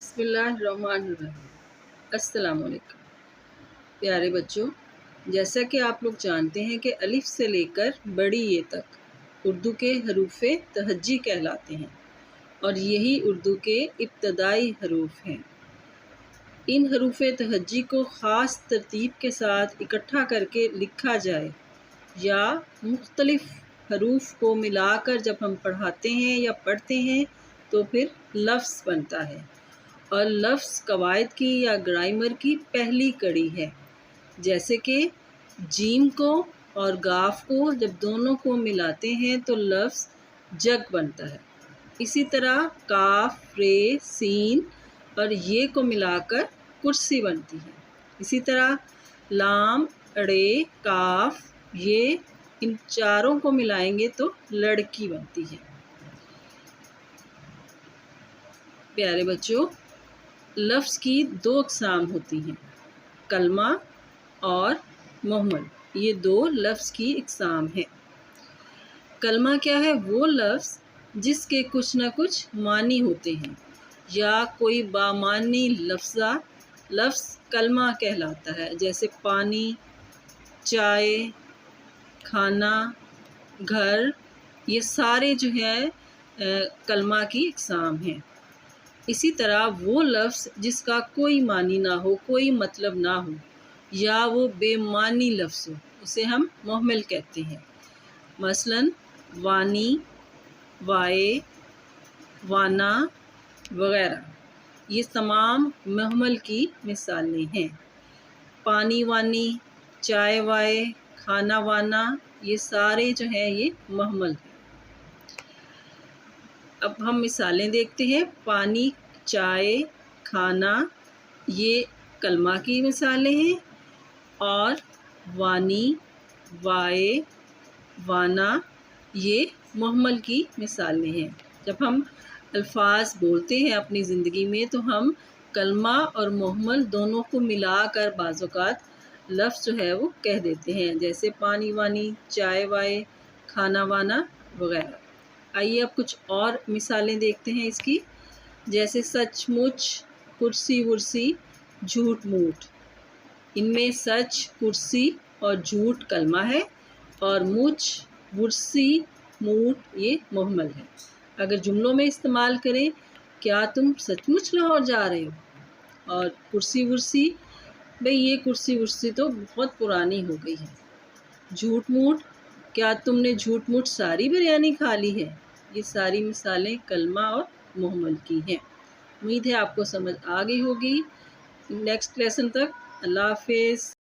बिस्मिल्लाहिर्रहमानिर्रहीम। अस्सलाम वालेकुम प्यारे बच्चों, जैसा कि आप लोग जानते हैं कि अलिफ से लेकर बड़ी ये तक उर्दू के हरूफ तहज्जी कहलाते हैं और यही उर्दू के इब्तदाई हरूफ हैं। इन हरूफ तहज्जी को ख़ास तरतीब के साथ इकट्ठा करके लिखा जाए या मुख्तलिफ हरूफ को मिलाकर जब हम पढ़ाते हैं या पढ़ते हैं तो फिर लफ्ज़ बनता है और लफ्ज़ कवायद की या ग्रामर की पहली कड़ी है। जैसे कि जीम को और गाफ को जब दोनों को मिलाते हैं तो लफ्ज़ जग बनता है। इसी तरह काफ, रे, सीन और ये को मिलाकर कुर्सी बनती है। इसी तरह लाम, अड़े, काफ, ये इन चारों को मिलाएंगे तो लड़की बनती है। प्यारे बच्चों, लफ्ज़ की दो अक़साम होती हैं, कलमा और मुहम्मल। ये दो लफ्ज़ की अक़साम है। कलमा क्या है? वो लफ्ज़ जिसके कुछ न कुछ मानी होते हैं या कोई बामानी लफ्ज़ कलमा कहलाता है। जैसे पानी, चाय, खाना, घर, ये सारे जो है कलमा की अक़साम हैं। इसी तरह वो लफ्ज़ जिसका कोई मानी ना हो, कोई मतलब ना हो या वो बेमानी लफ्ज़ हो, उसे हम मुहम्मल कहते हैं। मसलन वानी, वाए, वाना वग़ैरह, ये तमाम मुहम्मल की मिसालें हैं। पानी वानी, चाय वाए, खाना वाना, ये सारे जो हैं ये मुहम्मल हैं। अब हम मिसालें देखते हैं। पानी, चाय, खाना, ये कलमा की मिसालें हैं और वानी, वाए, वाना, ये मुहम्मल की मिसालें हैं। जब हम अल्फाज बोलते हैं अपनी ज़िंदगी में तो हम कलमा और मुहम्मल दोनों को मिलाकर बाज़ औक़ात लफ्ज़ जो है वो कह देते हैं। जैसे पानी वानी, चाय वाए, खाना वाना वग़ैरह। आइए अब कुछ और मिसालें देखते हैं इसकी। जैसे सचमुच, कुर्सी वुर्सी, झूठ मूठ। इनमें सच, कुर्सी और झूठ कलमा है और मुच, वुर्सी, मूठ ये मुहम्मल है। अगर जुमलों में इस्तेमाल करें, क्या तुम सचमुच लाहौर जा रहे हो? और कुर्सी वुर्सी, भाई ये कुर्सी वुर्सी तो बहुत पुरानी हो गई है। झूठ मूठ, क्या तुमने झूठ मूठ सारी बिरयानी खा ली है? ये सारी मिसालें कलमा और मुहम्मल की हैं। उम्मीद है आपको समझ आ गई होगी। नेक्स्ट लेसन तक अल्लाह हाफ़िज़।